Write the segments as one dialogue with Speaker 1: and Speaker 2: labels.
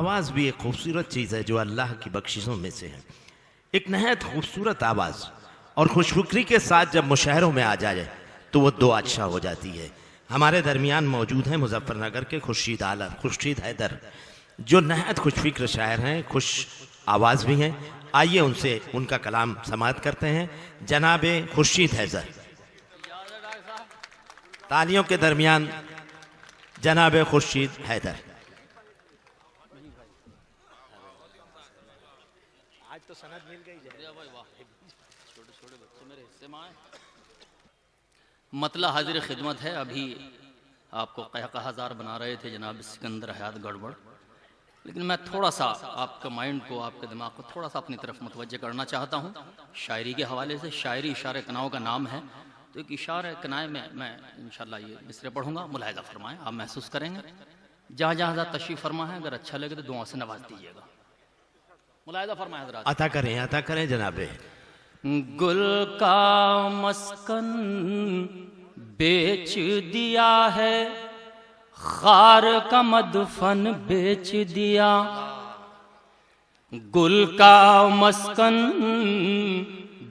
Speaker 1: आवाज़ भी एक खूबसूरत चीज़ है जो अल्लाह की बख्शिशों में से है। एक नहायत खूबसूरत आवाज़ और खुशफिक्री के साथ जब मुशायरों में आ जाए तो वो दुआ अच्छा हो जाती है। हमारे दरमियान मौजूद हैं मुजफ्फरनगर के खुर्शीद हैदर, जो नहायत खुशफिक्र शायर हैं, खुश आवाज़ भी हैं। आइए उनसे उनका कलाम समाअत करते हैं। जनाब खुर्शीद हैदर, तालियों के दरमियान जनाब खुर्शीद हैदर। आज तो सनद मिल गई छोटे छोटे बच्चे मेरे हिस्से में आए।
Speaker 2: मतला हाजिर खिदमत है। अभी आपको कहकार बना रहे थे जनाब सिकंदर हयात गड़बड़, लेकिन मैं थोड़ा सा आपके माइंड को, आपके दिमाग को थोड़ा सा अपनी तरफ मुतवज्जे करना चाहता हूँ शायरी के हवाले से। शायरी इशारे कनाओं का नाम है, तो एक इशारे कनाए में मैं इंशाल्लाह ये मिसरे पढ़ूंगा, मुलाहिजा फरमाएं, आप महसूस करेंगे। जहाँ जहाँ ज़्यादा तशरीफ़ फरमा है, अगर अच्छा लगे तो दुआ से नवाज दीजिएगा। मुलाहिजा फरमाएं हज़रात।
Speaker 1: अता करें जनाबे।
Speaker 2: गुल का मस्कन बेच दिया है, खार का मदफन बेच दिया। गुल का मस्कन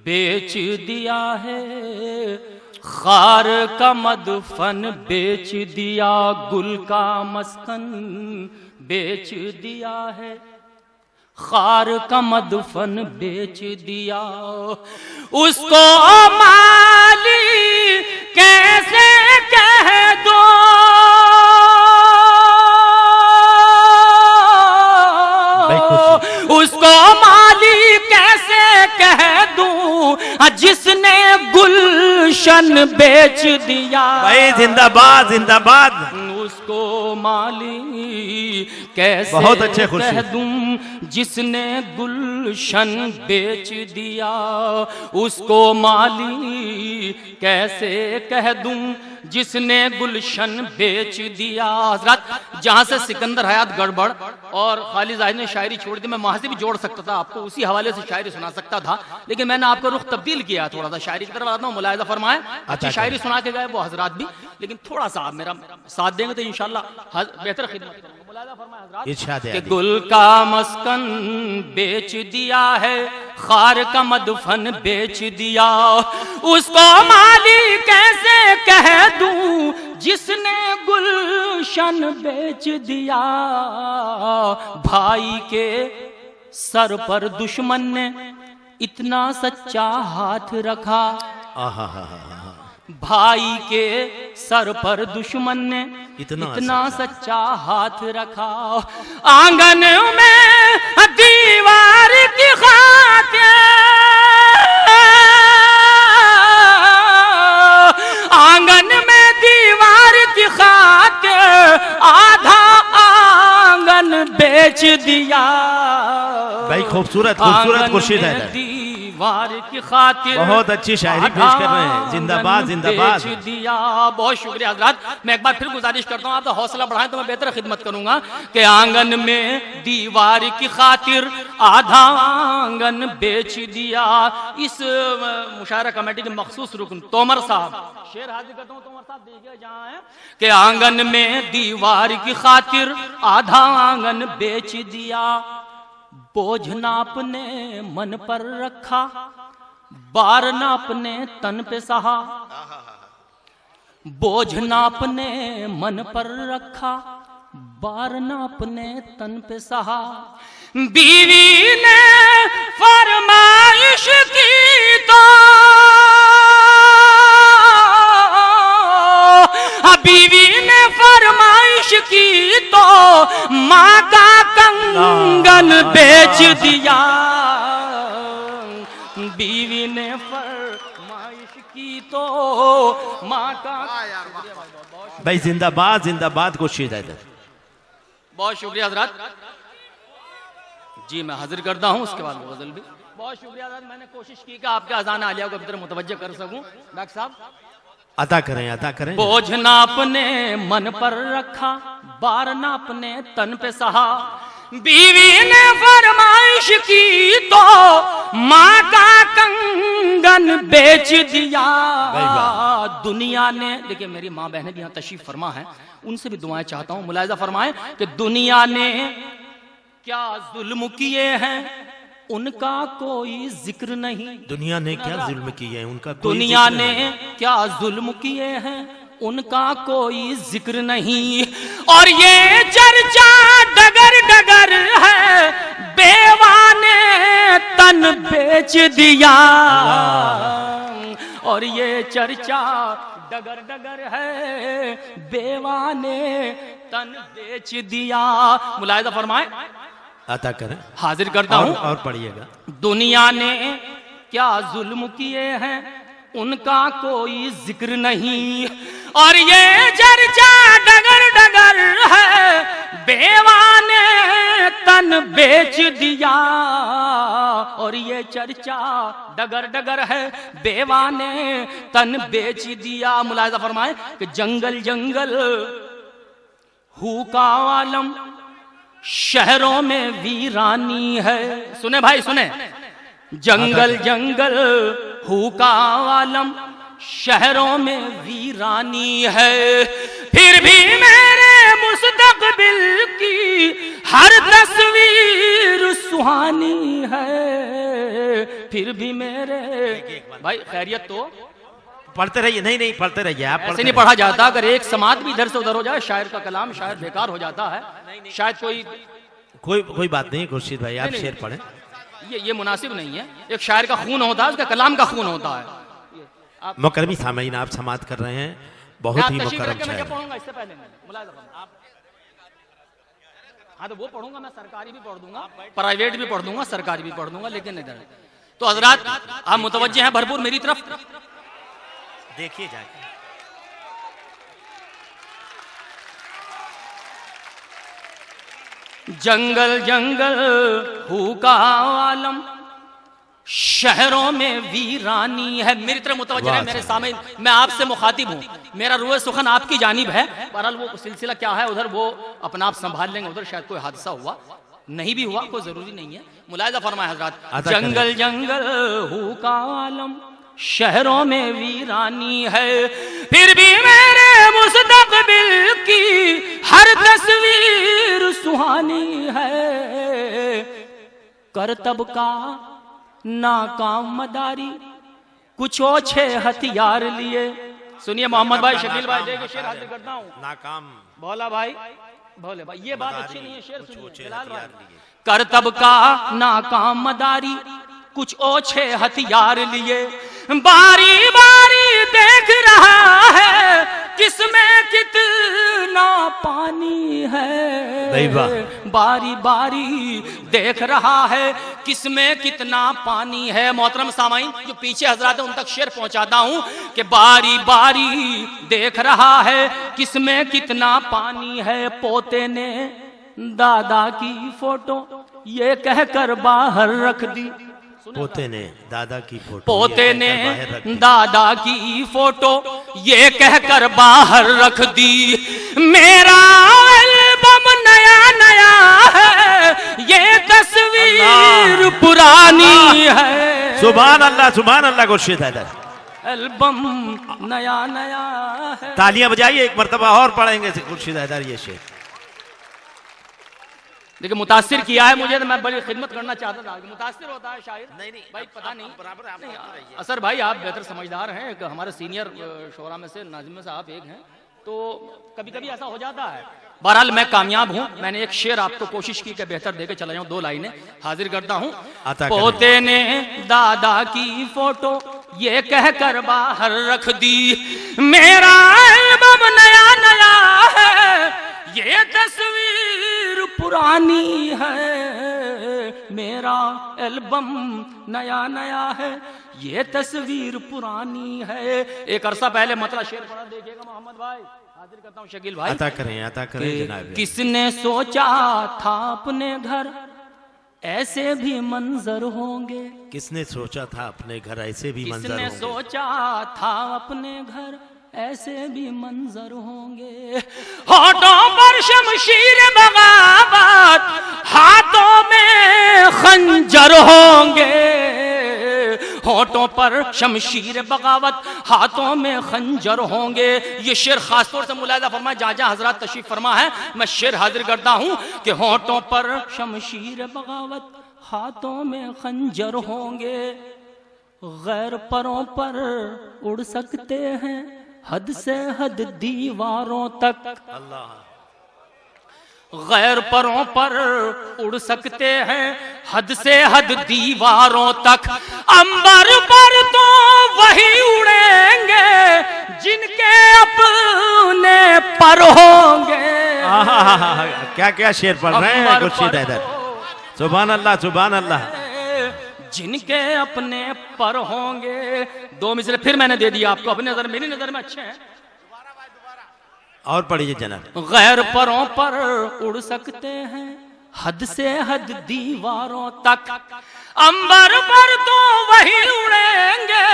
Speaker 2: बेच दिया है, खार का मदफन बेच दिया। गुल का मस्कन बेच दिया है, खार का मदफन बेच दिया। उसको माली कैसे कह दो, उसको माली कैसे कह दूं जिसने गुलशन बेच दिया।
Speaker 1: भाई जिंदाबाद जिंदाबाद।
Speaker 2: उसको माली कैसे
Speaker 1: बहुत अच्छे
Speaker 2: कह दूं जिसने गुलशन बेच दिया। उसको माली कैसे कह दूं जिसने गुलशन बेच दिया। हज़रत जहाँ से सिकंदर हयात गड़बड़ और खालिद जाहिद ने शायरी छोड़ दी, मैं वहाँ से भी जोड़ सकता था, आपको उसी हवाले से शायरी सुना सकता था, लेकिन मैंने आपका रुख तब्दील किया थोड़ा सा। शायरी की तरफ आता हूँ, मुलाहिजा फरमाएं। अच्छी शायरी सुना के गए वो हजरात भी, लेकिन थोड़ा सा आप मेरा साथ देंगे तो इंशाल्लाह बेहतर खिदमत करूंगा। मुलाहिजा फरमाएं हजरात कि गुल का मस्कन बेच दिया है, खार का मदफन बेच दिया। उसको माली कैसे कह दूं जिसने गुलशन बेच दिया। भाई के सर पर दुश्मन ने इतना सच्चा हाथ रखा। भाई के सर पर दुश्मन ने इतना सच्चा हाथ रखा। आंगन में दीवार की खातिर, आंगन में दीवार की खातिर आधा आंगन बेच दिया।
Speaker 1: भाई खूबसूरत खूबसूरत खुर्शीद है,
Speaker 2: दीवार की खातिर
Speaker 1: बहुत अच्छी शायरी पेश कर रहे हैं। जिंदाबाद जिंदाबाद।
Speaker 2: बेच दिया। बहुत शुक्रिया हज़रात। मैं एक बार फिर गुजारिश करता हूँ, आप तो हौसला बढ़ाएं तो मैं बेहतर खिदमत करूंगा कि आंगन में दीवार की खातिर आधा आंगन बेच दिया। इस मुशायरा कमेटी के मखसूस रुकन तोमर साहब, शेर हाजिर करता हूँ तोमर साहब, देखिए जहाँ है कि आंगन में दीवार की खातिर आधा आंगन बेच दिया। बोझ ना अपने मन पर रखा, बार ना अपने तन पे सहा। बोझ ना अपने मन पर रखा, बार ना अपने तन पे सहा। बीवी ने फरमाइश की तो, बीवी ने फरमाइश की तो माँ का कंगन बेच दिया। बीवी ने फरमाइश की तो माँ का।
Speaker 1: भाई जिंदाबाद जिंदाबाद खुर्शीद हैदर।
Speaker 2: बहुत शुक्रिया हज़रात जी, मैं हाजिर करता हूँ उसके बाद गजल भी। बहुत शुक्रिया हज़रात, मैंने कोशिश की कि आपके अज़ान आलिया को भीतर मुतवज्जे कर सकूं। डॉक्टर साहब
Speaker 1: अता करें अता करें।
Speaker 2: बोझ ना अपने मन पर रखा, बार ना अपने तन पे सहा। बीवी ने फरमाइश की तो माँ का कंगन बेच दिया। दुनिया ने, देखिए मेरी माँ बहनें भी यहाँ तशरीफ फरमा है, उनसे भी दुआएं चाहता हूँ, मुलाहिजा फरमाएं कि दुनिया ने क्या जुल्म किए हैं उनका कोई जिक्र नहीं।
Speaker 1: दुनिया ने क्या जुल्म किए हैं उनका कोई
Speaker 2: दुनिया
Speaker 1: जिक्र
Speaker 2: ने
Speaker 1: नहीं।
Speaker 2: क्या जुल्म किए हैं उनका कोई जिक्र नहीं। और ये चर्चा डगर डगर है, बेवा ने तन बेच दिया। और ये चर्चा डगर डगर है, बेवा ने तन बेच दिया। मुलाहिजा फरमाए,
Speaker 1: अता करें,
Speaker 2: हाजिर करता हूं।
Speaker 1: और पढ़िएगा।
Speaker 2: दुनिया ने क्या जुल्म किए हैं उनका कोई जिक्र नहीं। और ये चर्चा डगर डगर है, बेवा ने तन बेच दिया। और ये चर्चा डगर डगर है, बेवा ने तन बेच दिया। मुलाहिजा फरमाए कि जंगल जंगल हू का आलम, शहरों में वीरानी है। सुने भाई सुने, जंगल जंगल हू का आलम, शहरों में वीरानी है। फिर भी मेरे मुस्तकबिल की हर तस्वीर सुहानी है। फिर भी मेरे भाई, खैरियत तो
Speaker 1: पढ़ते रहिए। नहीं नहीं, पढ़ते रहिए आप।
Speaker 2: ऐसे नहीं पढ़ा जाता। अगर एक समाज भी इधर से उधर हो जाए, शायर का कलाम शायद बेकार हो जाता है। शायद
Speaker 1: कोई बात नहीं खुर्शीद भाई, आप शेर पढ़ें।
Speaker 2: ये मुनासिब नहीं है। एक शायर का खून होता है, उसका कलाम का खून होता है।
Speaker 1: मुकर्रमी सामीन, आप समात कर रहे हैं, बहुत ही मुकर्रम शायर।
Speaker 2: मैं पढ़ूंगा इससे पहले आप, हाँ तो वो पढ़ूंगा मैं, सरकारी भी पढ़ दूंगा, प्राइवेट भी पढ़ दूंगा, सरकारी भी पढ़ दूंगा, लेकिन इधर तो हजरात आप मुतवज्जे हैं भरपूर मेरी तरफ,
Speaker 1: देखिए जाके।
Speaker 2: जंगल जंगल हू का आलम, शहरों में वीरानी है। मेरी तरफ मुतवज्जह है मेरे सामने, मैं आपसे मुखातिब हूँ, मेरा रुए सुखन आपकी जानिब है। बहरहाल वो सिलसिला क्या है उधर वो अपना आप संभाल लेंगे। उधर शायद कोई हादसा हुआ, नहीं भी हुआ, कोई जरूरी नहीं है। मुलाहिजा फरमाए हजरात, जंगल जंगल हू का आलम, शहरों में वीरानी है। फिर भी मेरे मुस्तकबिल की हर तस्वीर सुहानी है। करतब का नाकाम मदारी, कुछ ओछे हथियार लिए। सुनिए मोहम्मद भाई, शकील भाई, देखिए शेर हाजिर करता हूँ।
Speaker 1: नाकाम
Speaker 2: भोला भाई, भोले भाई, ये बात अच्छी नहीं है, शेर सुनिए जलाल भाई। करतब का नाकाम मदारी, कुछ ओछे हथियार लिए। बारी बारी देख रहा है किसमें कितना पानी है। बारी बारी देख रहा है किसमें कितना पानी है। मोहतरम सामाईन, जो पीछे हजरात है उन तक शेर पहुंचाता हूं कि बारी बारी देख रहा है किसमें कितना पानी है। पोते ने दादा की फोटो ये कहकर बाहर रख दी।
Speaker 1: पोते ने दादा की फोटो,
Speaker 2: पोते ने दादा की फोटो ये कहकर बाहर रख दी। मेरा एल्बम नया नया है, ये तस्वीर पुरानी है।
Speaker 1: सुभान अल्लाह खुर्शीद हैदर।
Speaker 2: एल्बम नया नया है।
Speaker 1: तालियां बजाइए, एक मर्तबा और पढ़ेंगे खुर्शीद हैदर ये शेर।
Speaker 2: देखिए मुतासिर किया है मुझे, तो मैं बड़ी खिदमत करना चाहता था। मुतासिर होता है शायद,
Speaker 1: नहीं
Speaker 2: भाई पता नहीं,
Speaker 1: बराबर आप
Speaker 2: असर भाई आप बेहतर समझदार हैं, एक हमारे सीनियर शोरा में से नाजिम साहब एक हैं, तो कभी कभी ऐसा हो जाता है। बहरहाल मैं कामयाब हूँ, मैंने एक शेर आपको कोशिश की कि बेहतर देके चला जाऊँ। 2 लाइनें हाजिर करता हूँ। पोते ने दादा की फोटो ये कहकर बाहर रख दी। मेरा एल्बम नया नया है, ये तस्वीर पुरानी है। मेरा एल्बम नया नया है, ये तस्वीर पुरानी है। एक अरसा पहले मतलब शेर पढ़ा, देखिएगा मोहम्मद भाई, हाजिर करता हूँ शकील भाई।
Speaker 1: अता करें जनाब।
Speaker 2: किसने सोचा था अपने घर ऐसे भी मंजर होंगे।
Speaker 1: किसने सोचा था अपने घर ऐसे भी मंजर होंगे।
Speaker 2: किसने सोचा था अपने घर ऐसे भी मंजर होंगे। होठों पर शमशीर बगावत, हाथों में खंजर होंगे। होठों पर शमशीर बगावत, हाथों में खंजर होंगे। ये शेर खासतौर से मुलाहिजा फरमाए, जहाँ जहाँ हजरत तशरीफ फरमा है मैं शेर हाजिर करता हूँ कि होठों पर शमशीर बगावत, हाथों में खंजर होंगे, गैर परों पर उड़ सकते हैं हद से हद दीवारों तक। गैर परों पर उड़ सकते हैं हद से हद दीवारों तक। अंबर पर तो वही उड़ेंगे जिनके अपने पर होंगे।
Speaker 1: क्या क्या शेर पढ़ रहे हैं खुर्शीद हैदर, सुभान अल्लाह सुभान अल्लाह।
Speaker 2: जिनके अपने पर होंगे। दो मिसरे फिर मैंने दे दिया आपको, अपनी नजर मेरी नजर में अच्छे हैं।
Speaker 1: और पढ़िए जनाब।
Speaker 2: गैर परों पर उड़ सकते हैं हद से हद दीवारों तक। अंबर पर तो वही उड़ेंगे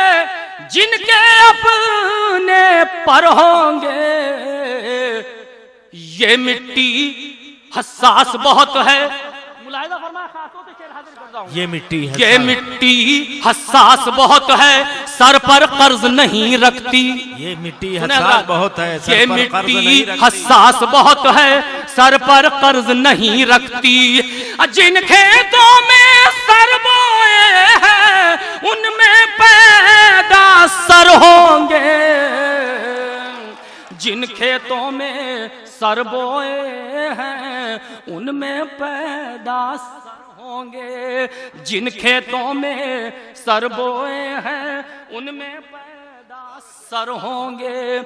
Speaker 2: जिनके अपने पर होंगे। ये मिट्टी हसास बहुत है, मुलाहिजा फरमाया, खासतौर से शेर हाजिर करता हूं। ये मिट्टी हसास बहुत है, सर पर कर्ज नहीं रखती।
Speaker 1: ये मिट्टी हसास बहुत है,
Speaker 2: ये मिट्टी हसास बहुत है, सर पर कर्ज नहीं रखती। जिन खेतों में सर बोए हैं उनमें पैदा सर होंगे। जिन खेतों में सर बोए हैं उनमें पैदा सर होंगे। जिन खेतों में सर बोए हैं उनमें पैदा सर होंगे।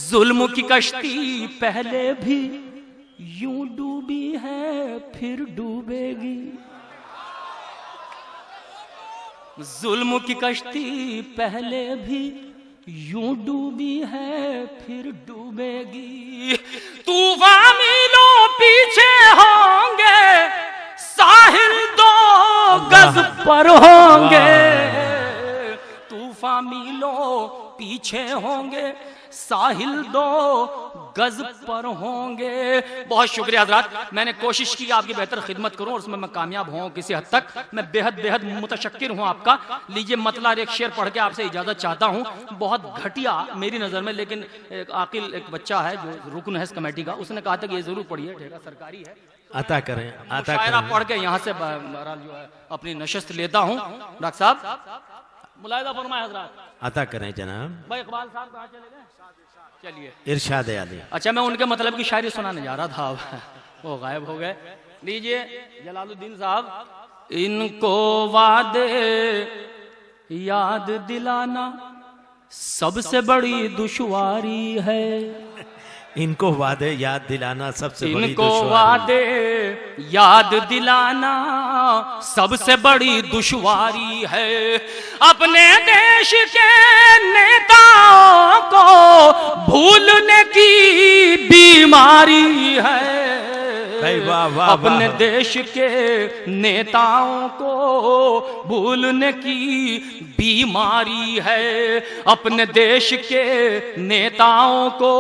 Speaker 2: जुल्म की कश्ती पहले भी यूं डूबी है फिर डूबेगी। जुल्म की कश्ती पहले भी यूं डूबी है फिर डूबेगी। तूफान मीलों पीछे होंगे, साहिल दो गज पर होंगे। तूफान मीलों पीछे होंगे, साहिल दो गज पर होंगे। बहुत शुक्रिया हजरात, मैंने कोशिश की आपकी बेहतर खिदमत करूं और उसमें मैं कामयाब हूं किसी हद तक। मैं बेहद मुतशक्किर हूं आपका। लीजिए मतलब एक शेर पढ़ के आपसे इजाजत चाहता हूं। बहुत घटिया मेरी नजर में, लेकिन एक आकिल एक बच्चा है जो रुकन है इस कमेटी का, उसने कहा था कि ये जरूर पढ़िए, ठेका सरकारी है,
Speaker 1: अता करें।
Speaker 2: शायरा पढ़ के यहाँ से बहरहाल जो है अपनी नशस्त लेता हूँ। डॉक्टर साहब मुलाहिजा फरमाए हजरात,
Speaker 1: अता करें जनाब।
Speaker 2: भाई इकबाल साहब कहाँ चले गए? चलिए
Speaker 1: इरशाद अली।
Speaker 2: अच्छा मैं उनके मतलब की शायरी सुनाने जा रहा था, वो गायब हो गए। लीजिए जलालुद्दीन साहब। इनको वादे याद दिलाना सबसे बड़ी दुश्वारी है।
Speaker 1: इनको वादे याद दिलाना सबसे बड़ी
Speaker 2: इनको वादे याद दिलाना सबसे बड़ी दुश्वारी है। अपने देश के नेताओं को भूलने की बीमारी है।
Speaker 1: वाह वाह,
Speaker 2: अपने देश के नेताओं को भूलने की बीमारी है। अपने देश के नेताओं को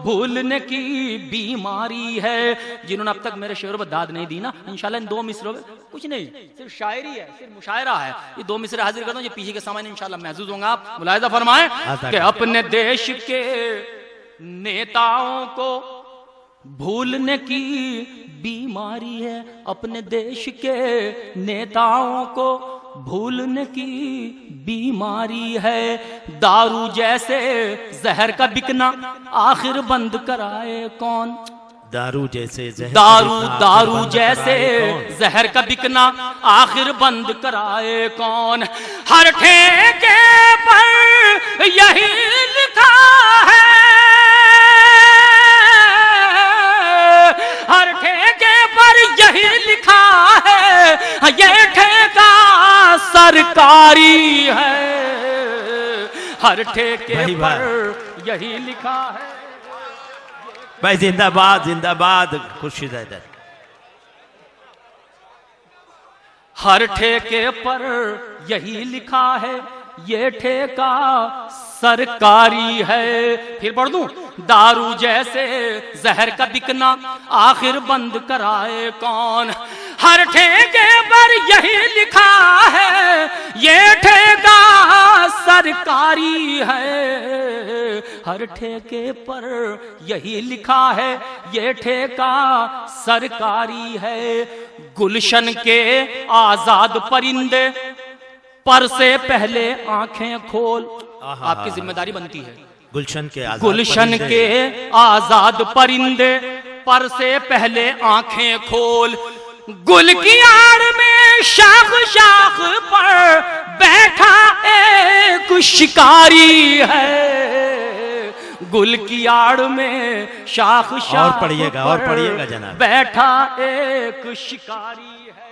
Speaker 2: भूलने की बीमारी है। जिन्होंने अब तक मेरे शेरों पर दाद नहीं दी ना, इंशाल्लाह इन दो मिसरों में कुछ नहीं, सिर्फ शायरी है, सिर्फ मुशायरा है, ये दो मिसरे हाजिर करता हूँ। ये पीछे के सामान इंशाल्लाह महसूस होंगे। आप मुलाहिजा फरमाएं कि अपने देश के नेताओं को भूलने की बीमारी है। अपने देश के नेताओं को भूलने की बीमारी है। दारू जैसे जहर का बिकना आखिर बंद कराए कौन?
Speaker 1: दारू जैसे
Speaker 2: दारू जैसे जहर का बिकना आखिर बंद कराए कौन? हर ठेके पर यही लिखा है, हर ठेके पर यही लिखा है, ये ठेका सरकारी है। हर ठेके पर यही लिखा है।
Speaker 1: भाई जिंदाबाद जिंदाबाद खुर्शीद हैदर।
Speaker 2: हर ठेके पर यही लिखा है, ये ठेका सरकारी है। फिर पढ़ दूं? दारू जैसे जहर का बिकना आखिर बंद कराए कौन? हर ठेके पर यही लिखा है, ये ठेका शिकारी है, हर ठेके पर यही लिखा है, ये ठेका सरकारी है। गुलशन के आजाद परिंदे, पर से पहले आंखें खोल, आपकी जिम्मेदारी बनती है।
Speaker 1: गुलशन
Speaker 2: के आजाद परिंदे, पर से पहले आंखें खोल। गुल की आड़ में शाख शाख पर बैठा एक शिकारी है, गुल की आड़ में शाख शाख
Speaker 1: पढ़िएगा जनाब,
Speaker 2: बैठा एक शिकारी है।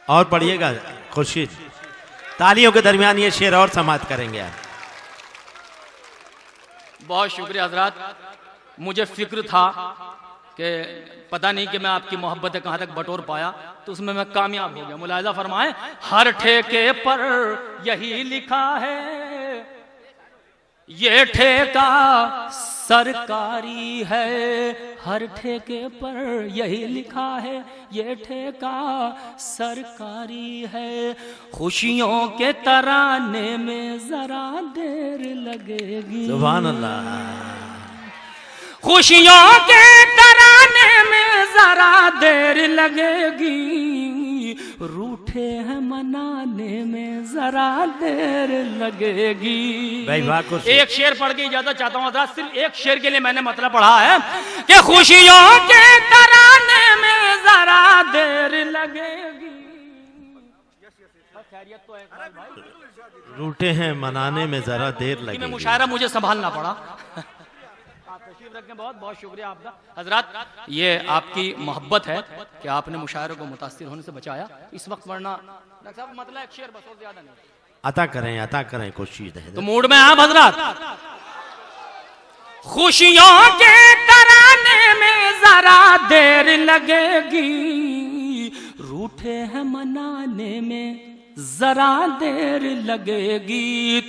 Speaker 1: और पढ़िएगा खुर्शीद, तालियों के दरमियान ये शेर और समाप्त करेंगे आप।
Speaker 2: बहुत शुक्रिया हजरात, मुझे फिक्र था कि पता नहीं कि मैं आपकी मोहब्बतें कहां तक बटोर पाया, तो उसमें मैं कामयाब हो गया। मुलाहिजा फरमाएं, हर ठेके पर यही लिखा है, ये ठेका सरकारी है, हर ठेके पर यही लिखा है, ये ठेका सरकारी है। खुशियों के तराने में जरा देर लगेगी,
Speaker 1: सुभान अल्लाह,
Speaker 2: खुशियों के तराने में जरा देर लगेगी, रूठे हैं मनाने में जरा देर लगेगी। एक शेर पढ़ के इजाजत चाहता हूँ, सिर्फ एक शेर के लिए मैंने मतलब पढ़ा है कि खुशियों के तराने में जरा देर लगेगी।
Speaker 1: रूठे हैं मनाने में जरा देर लगेगी।
Speaker 2: मुशायरा मुझे संभालना पड़ा। बहुत बहुत शुक्रिया आपका हजरात, ये आपकी मोहब्बत है कि आपने मुशायरों को मुतासिर होने से बचाया इस वक्त, वरना डॉक्टर साहब मतलब एक शेर बस और ज्यादा नहीं।
Speaker 1: अता करें कोशिश है
Speaker 2: तो मूड में आप हजरात। खुशियों के तराने में जरा देर लगेगी, रूठे हैं मनाने में जरा देर लगेगी।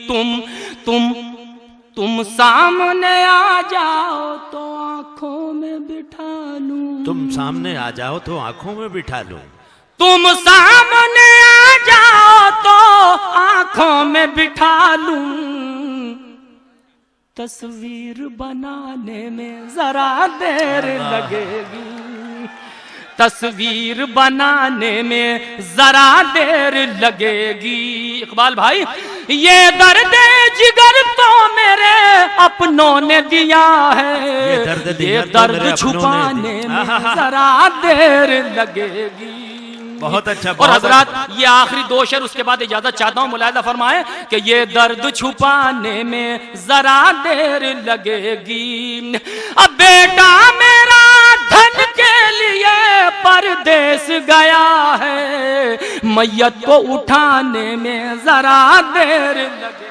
Speaker 2: तुम सामने आ जाओ तो आंखों में बिठा लूं,
Speaker 1: तुम सामने आ जाओ तो आंखों में बिठा लूं,
Speaker 2: तुम सामने आ जाओ तो आंखों में बिठा लूं, तस्वीर बनाने में जरा देर लगेगी, तस्वीर बनाने में जरा देर लगेगी। इकबाल भाई, ये दर्द जिगर तो मेरे अपनों ने दिया है, ये दर्द छुपाने में जरा देर लगेगी।
Speaker 1: बहुत अच्छा।
Speaker 2: और हजरात, ये आखिरी दो शेर, उसके बाद इजाजत चाहता हूँ। मुलाहिजा फरमाए कि ये दर्द छुपाने में जरा देर लगेगी। अब बेटा मेरा धन के लिए परदेस गया है, मैयत को उठाने में जरा देर लगेगी।